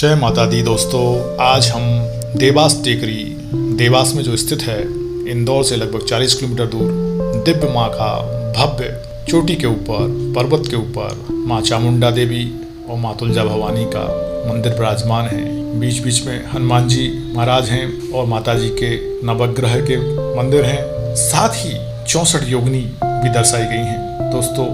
जय माता दी दोस्तों। आज हम देवास टेकरी, देवास में जो स्थित है, इंदौर से लगभग 40 किलोमीटर दूर दिव्य माँ का भव्य चोटी के ऊपर, पर्वत के ऊपर माँ चामुंडा देवी और माँ तुलजा भवानी का मंदिर विराजमान है। बीच बीच में हनुमान जी महाराज हैं और माता जी के नवग्रह के मंदिर हैं। साथ ही 64 योगिनी भी दर्शाई गई हैं। दोस्तों,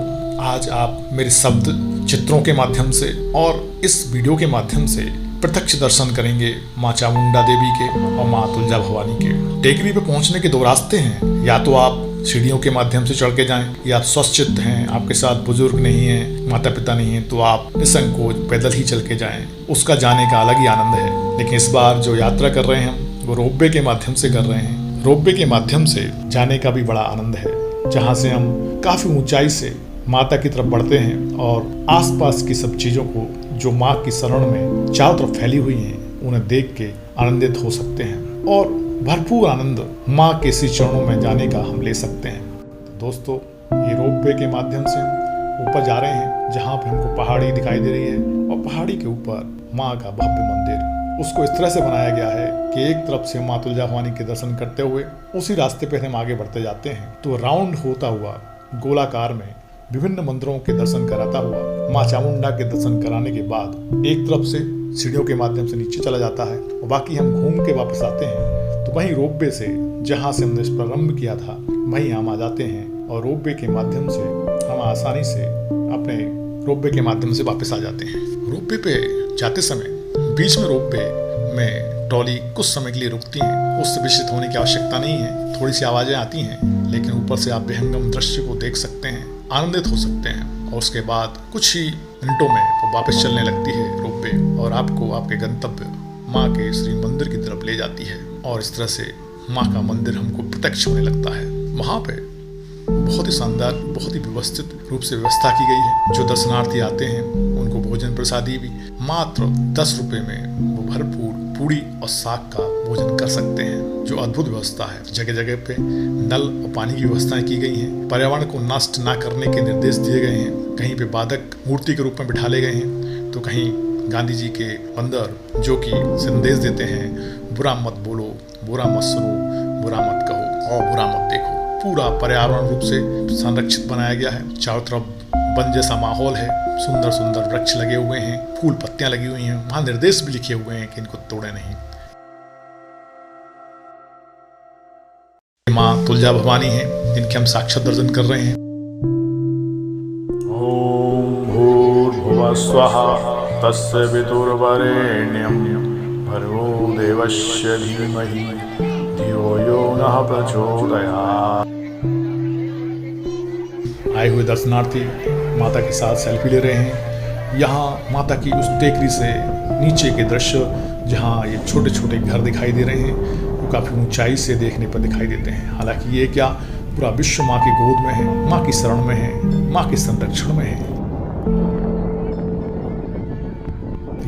आज आप मेरे शब्द चित्रों के माध्यम से और इस वीडियो के माध्यम से प्रत्यक्ष दर्शन करेंगे माँ चामुंडा देवी के और माँ तुलजा भवानी के। टेकरी पे पहुंचने के दो रास्ते हैं। या तो आप सीढ़ियों के माध्यम से चढ़ के जाएं, या आप स्वस्थचित्त हैं, आपके साथ बुजुर्ग नहीं है, माता पिता नहीं है, तो आप निसंकोच पैदल ही चल के जाएं। उसका जाने का अलग ही आनंद है। लेकिन इस बार जो यात्रा कर रहे हैं हम, वो रोपवे के माध्यम से कर रहे हैं। रोपवे के माध्यम से जाने का भी बड़ा आनंद है, जहाँ से हम काफी ऊंचाई से माता की तरफ बढ़ते हैं और आसपास की सब चीजों को जो माँ की शरण में चारों तरफ फैली हुई हैं, उन्हें देख के आनंदित हो सकते हैं और भरपूर आनंद माँ के इसी चरणों में जाने का हम ले सकते हैं। तो दोस्तों, ये रोपवे के माध्यम से ऊपर जा रहे हैं, जहाँ पे हमको पहाड़ी दिखाई दे रही है और पहाड़ी के ऊपर माँ का भव्य मंदिर। उसको इस तरह से बनाया गया है कि एक तरफ से माँ तुलजा भवानी के दर्शन करते हुए उसी रास्ते पे हम आगे बढ़ते जाते हैं तो राउंड होता हुआ गोलाकार में विभिन्न मंदिरों के दर्शन कराता हुआ माँ चामुंडा के दर्शन कराने के बाद एक तरफ से सीढ़ियों के माध्यम से नीचे चला जाता है और बाकी हम घूम के वापस आते हैं। तो वहीं रोपवे से, जहाँ से हमने इस प्रारंभ किया था, वहीं हम आ जाते हैं और रोपवे के माध्यम से हम आसानी से अपने रोपवे के माध्यम से वापस आ जाते हैं। रोपवे पे जाते समय बीच में रोपवे में ट्रॉली कुछ समय के लिए रुकती हैं। उससे विचलित होने की आवश्यकता नहीं है। थोड़ी सी आवाजें आती हैं, लेकिन ऊपर से आप विहंगम दृश्य को देख सकते हैं, आनंदित हो सकते हैं। और उसके बाद कुछ ही मिनटों में वो वापस चलने लगती है रोपवे और आपको आपके गंतव्य माँ के श्री मंदिर की तरफ ले जाती है। और इस तरह से माँ का मंदिर हमको प्रत्यक्ष होने लगता है। वहाँ पे बहुत ही शानदार, बहुत ही व्यवस्थित रूप से व्यवस्था की गई है। जो दर्शनार्थी आते हैं उनको भोजन प्रसादी भी मात्र 10 रुपये में वो भरपूर पूड़ी और साग का भोजन कर सकते हैं। जो अद्भुत व्यवस्था है। जगह जगह पे नल और पानी की व्यवस्थाएं की गई हैं। पर्यावरण को नष्ट ना करने के निर्देश दिए गए हैं। कहीं पे बाधक मूर्ति के रूप में बिठाले गए हैं, तो कहीं गांधी जी के बंदर जो कि संदेश देते हैं, बुरा मत बोलो, बुरा मत सुनो, बुरा मत कहो और बुरा मत देखो। पूरा पर्यावरण रूप से संरक्षित बनाया गया है। चारों तरफ वन जैसा माहौल है। सुंदर सुंदर वृक्ष लगे हुए हैं, फूल पत्तियां लगी हुई हैं। वहाँ निर्देश भी लिखे हुए हैं कि इनको तोड़े नहीं। माँ तुलजा भवानी हैं, जिनके हम साक्षात दर्शन कर रहे हैं। ओम भूर्भुवः स्वः तस्य वितुर्वरेण्यं भर्गो देवस्य धीमहि धियो यो नः प्रचोदयात्। आए हुए दर्शनार्थी माता के साथ सेल्फी ले रहे हैं। यहाँ माता की उस टेकरी से नीचे के दृश्य, जहाँ ये छोटे छोटे घर दिखाई दे रहे हैं, वो काफ़ी ऊंचाई से देखने पर दिखाई देते हैं। हालांकि ये क्या, पूरा विश्व माँ की गोद में है, माँ की शरण में है, माँ के संरक्षण में है।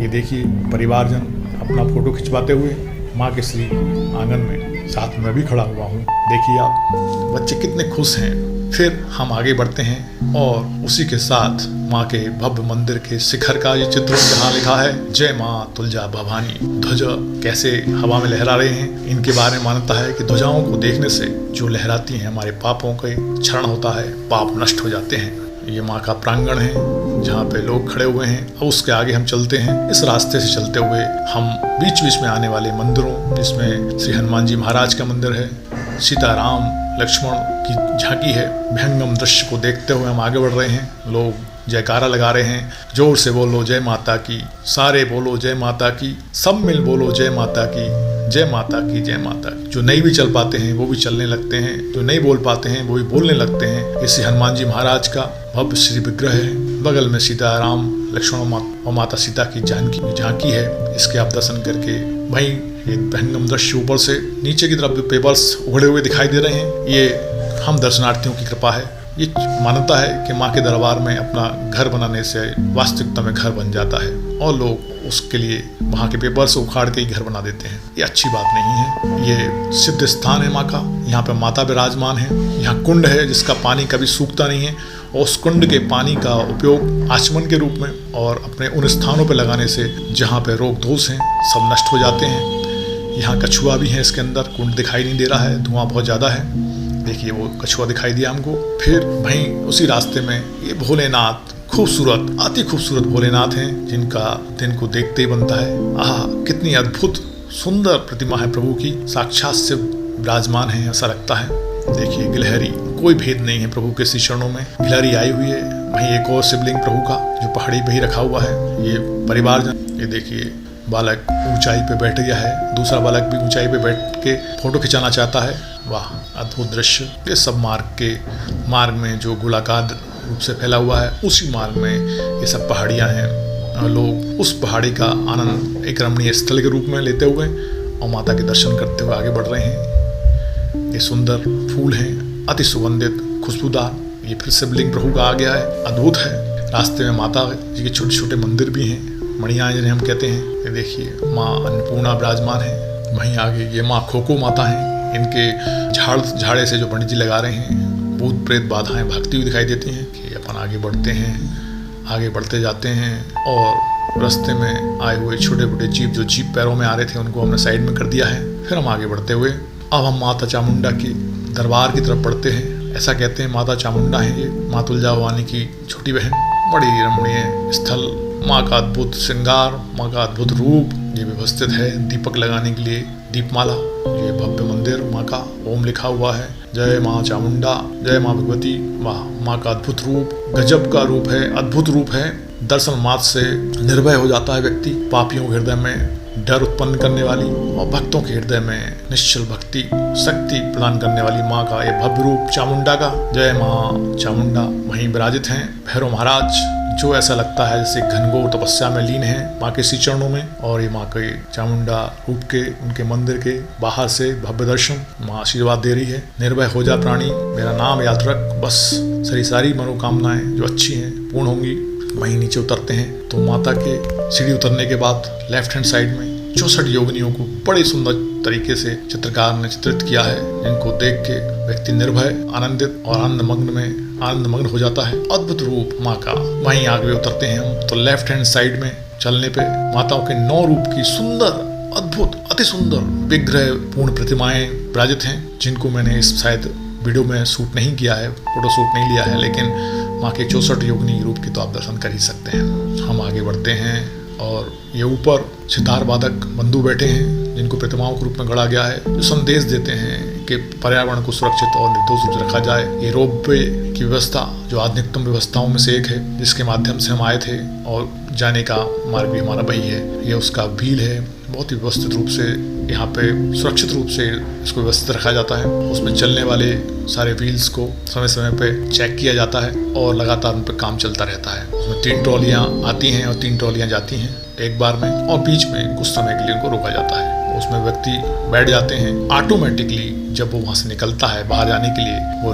ये देखिए, परिवारजन अपना फोटो खिंचवाते हुए माँ के श्री आंगन में, साथ में मैं भी खड़ा हुआ हूँ। देखिए आप, बच्चे कितने खुश हैं। फिर हम आगे बढ़ते हैं और उसी के साथ माँ के भव्य मंदिर के शिखर का ये चित्र, जहाँ लिखा है जय माँ तुलजा भवानी। ध्वजा कैसे हवा में लहरा रहे हैं, इनके बारे में मान्यता है कि ध्वजाओं को देखने से जो लहराती हैं, हमारे पापों के क्षरण होता है, पाप नष्ट हो जाते हैं। ये माँ का प्रांगण है, जहाँ पे लोग खड़े हुए हैं। और उसके आगे हम चलते हैं। इस रास्ते से चलते हुए हम बीच बीच में आने वाले मंदिरों, जिसमें श्री हनुमान जी महाराज का मंदिर है, सीताराम लक्ष्मण की झांकी है। विहंगम दृश्य को देखते हुए हम आगे बढ़ रहे हैं। लोग जयकारा लगा रहे हैं, जोर से बोलो जय माता की, सारे बोलो जय माता की, सब मिल बोलो जय माता की, जय माता की, जय माता की। जो नहीं भी चल पाते हैं वो भी चलने लगते हैं, जो नहीं बोल पाते हैं वो भी बोलने लगते हैं। इसी हनुमान जी महाराज का भव्य श्री विग्रह है। बगल में सीताराम लक्ष्मण और माता सीता की झांकी है। इसके आप दर्शन करके वहीं ये विहंगम दृश्य ऊपर से नीचे की तरफ जो पेपर्स उगड़े हुए दिखाई दे रहे हैं, ये हम दर्शनार्थियों की कृपा है। ये मान्यता है कि माँ के दरबार में अपना घर बनाने से वास्तविकता में घर बन जाता है और लोग उसके लिए वहाँ के पेपर से उखाड़ के ही घर बना देते हैं। ये अच्छी बात नहीं है। ये सिद्ध स्थान है माँ का। यहाँ पे माता विराजमान है। यहाँ कुंड है जिसका पानी कभी सूखता नहीं है और उस कुंड के पानी का उपयोग आचमन के रूप में और अपने उन स्थानों पर लगाने से जहाँ पे रोग दोष हैं सब नष्ट हो जाते हैं। यहाँ कछुआ भी है इसके अंदर, कुंड दिखाई नहीं दे रहा है, धुआं बहुत ज़्यादा है। देखिए वो कछुआ दिखाई दिया हमको। फिर वहीं उसी रास्ते में ये भोलेनाथ, खूबसूरत, अति खूबसूरत भोलेनाथ हैं, जिनका दिन को देखते ही बनता है। आह, कितनी अद्भुत सुंदर प्रतिमा है प्रभु की, साक्षात से विराजमान है ऐसा लगता है। देखिए गिलहरी, कोई भेद नहीं है प्रभु के श्री चरणों में, गिलहरी आई हुई है। वहीं एक और शिवलिंग प्रभु का जो पहाड़ी पे ही रखा हुआ है। ये परिवारजन, ये देखिए बालक ऊंचाई पे बैठ गया है, दूसरा बालक भी ऊंचाई पे बैठ के फोटो खिंचाना चाहता है। वाह, अद्भुत दृश्य। ये सब मार्ग में जो गोलाकार रूप से फैला हुआ है, उसी मार्ग में ये सब पहाड़ियाँ हैं। लोग उस पहाड़ी का आनंद एक रमणीय स्थल के रूप में लेते हुए और माता के दर्शन करते हुए आगे बढ़ रहे हैं। ये सुंदर फूल हैं, अति सुगंधित, खुशबूदार। ये फिर शिवलिंग प्रभु का आ गया है, अद्भुत है। रास्ते में माता जी के छोटे छोटे मंदिर भी हैं, मणियाँ जिन्हें हम कहते हैं। ये देखिए माँ अन्नपूर्णा विराजमान है। वहीं आगे ये माँ खोको माता हैं, इनके झाड़े से जो पंडित जी लगा रहे हैं भूत प्रेत बाधाएं भागती हुई दिखाई देती हैं। कि अपन आगे बढ़ते हैं, आगे बढ़ते जाते हैं और रास्ते में आए हुए छोटे छोटे जीव जो जीव पैरों में आ रहे थे उनको हमने साइड में कर दिया है। फिर हम आगे बढ़ते हुए अब हम माता चामुंडा के दरबार की तरफ बढ़ते हैं। ऐसा कहते हैं माता चामुंडा है ये, माँ तुलजा भवानी की छोटी बहन। बड़ी रमणीय स्थल, माँ का अद्भुत श्रृंगार, माँ का अद्भुत रूप। ये व्यवस्थित है दीपक लगाने के लिए दीपमाला। ये भव्य मंदिर माँ का, ओम लिखा हुआ है। जय माँ चामुंडा, जय माँ भगवती। वाह, माँ का अद्भुत रूप, गजब का रूप है, अद्भुत रूप है। दर्शन मात्र से निर्भय हो जाता है व्यक्ति। पापियों के हृदय में डर उत्पन्न करने वाली और भक्तों के हृदय में निश्चल भक्ति शक्ति प्रदान करने वाली माँ का ये भव्य रूप चामुंडा का। जय माँ चामुंडा। वहीं विराजित हैं भैरव महाराज, जो ऐसा लगता है जैसे घनघोर तपस्या में लीन है माँ के श्री चरणों में। और ये माँ के चामुंडा रूप के, उनके मंदिर के बाहर से भव्य दर्शन। माँ आशीर्वाद दे रही है, निर्भय हो जा प्राणी, मेरा नाम याद रख, बस सारी मनोकामनाएं जो अच्छी हैं पूर्ण होंगी। वहीं नीचे उतरते हैं तो माता के सीढ़ी उतरने के बाद लेफ्ट हैंड साइड में 64 योगिनियों को बड़े सुंदर तरीके से चित्रकार ने चित्रित किया है, जिनको देख के व्यक्ति निर्भय, आनंदित और आनंदमग्न हो जाता है। अद्भुत रूप माँ का। वहीं आगे उतरते हैं हम तो लेफ्ट हैंड साइड में चलने पे माताओं के 9 रूप की सुंदर, अद्भुत, अति सुंदर विग्रह पूर्ण प्रतिमाएं विराजित हैं, जिनको मैंने इस शायद वीडियो में शूट नहीं किया है, फोटो शूट नहीं लिया है, लेकिन माँ के 64 योगिनी रूप की तो आप दर्शन कर ही सकते हैं। हम आगे बढ़ते हैं और ये ऊपर सितार वादक बंधु बैठे हैं, जिनको प्रतिमाओं के रूप में गढ़ा गया है, जो संदेश देते हैं कि पर्यावरण को सुरक्षित और निर्दोष रूप से रखा जाए। ये रोपवे की व्यवस्था जो आधुनिकतम व्यवस्थाओं में से एक है, जिसके माध्यम से हम आए थे और जाने का मार्ग भी हमारा वही है। ये उसका व्हील है, बहुत ही व्यवस्थित रूप से यहाँ पे सुरक्षित रूप से इसको व्यवस्थित रखा जाता है। उसमें चलने वाले सारे व्हील्स को समय समय पे चेक किया जाता है और लगातार उन पर काम चलता रहता है। उसमें 3 ट्रॉलियाँ आती हैं और 3 ट्रॉलियाँ जाती हैं एक बार में, और बीच में कुछ समय के लिए उनको रोका जाता है। उसमें व्यक्ति बैठ जाते हैं, ऑटोमेटिकली जब वो वहाँ से निकलता है बाहर जाने के लिए वो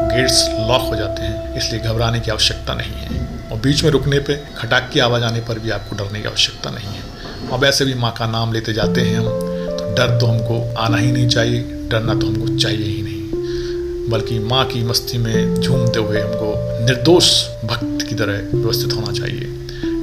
गेट्स लॉक हो जाते हैं, इसलिए घबराने की आवश्यकता नहीं है। और बीच में रुकने पे खटाक की आवाज़ आने पर भी आपको डरने की आवश्यकता नहीं है। और वैसे भी माँ का नाम लेते जाते हैं हम, तो डर तो हमको आना ही नहीं चाहिए, डरना तो हमको चाहिए ही नहीं, बल्कि माँ की मस्ती में झूमते हुए हमको निर्दोष भक्त की तरह व्यवस्थित होना चाहिए।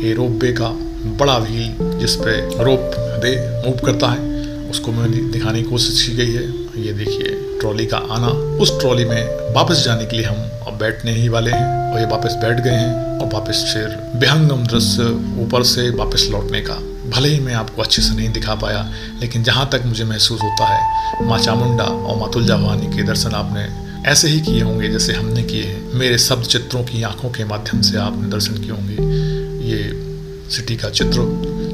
ये रोपवे का बड़ा व्हील जिस पे रोप दे मूव करता है, उसको मैंने दिखाने की कोशिश की गई है। ये देखिए ट्रॉली का आना। उस ट्रॉली में वापस जाने के लिए हम अब बैठने ही वाले हैं, और ये वापस बैठ गए हैं और वापस फिर विहंगम दृश्य ऊपर से वापस लौटने का। भले ही मैं आपको अच्छे से नहीं दिखा पाया, लेकिन जहाँ तक मुझे महसूस होता है माँ चामुंडा और माँ तुलजा भवानी के दर्शन आपने ऐसे ही किए होंगे जैसे हमने किए हैं। मेरे शब्द चित्रों की आंखों के माध्यम से आपने दर्शन किए होंगे। ये सिटी का चित्र,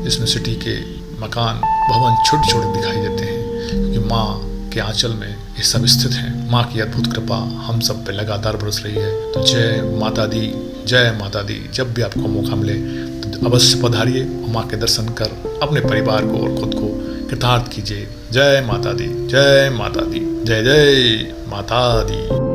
जिसमें सिटी के मकान भवन छोटे छोटे दिखाई देते हैं, क्योंकि माँ के आंचल में ये सब स्थित हैं। माँ की अद्भुत कृपा हम सब पे लगातार बरस रही है। तो जय माता दी, जय माता दी। जब भी आपको मौका मिले तो अवश्य पधारिए, माँ के दर्शन कर अपने परिवार को और खुद को कृतार्थ कीजिए। जय माता दी, जय माता दी, जय जय माता दी।